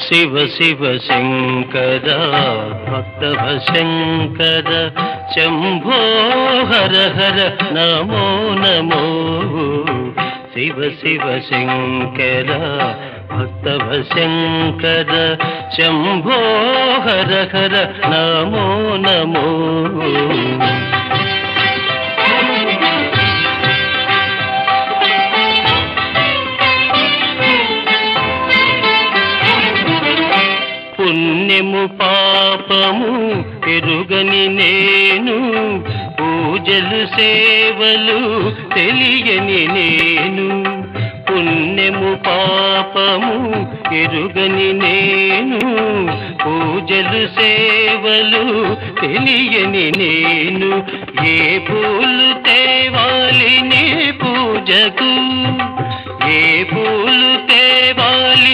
శివ శివ శంకర భక్తవ శంకర శంభో హర హర నమో నమో శివ శివ శంకర భక్తవ శంకర శంభో హర హర నమో నమో పుణ్యము పాపము ఎరుగని నేను పూజలు సేవలు తెలియని నేను పుణ్యము పాపము ఎరుగని నేను పూజలు సేవలు తెలియని నేను ఏ పూలు తేవాలి నీ పూజకు ఏ పూలు తేవాలి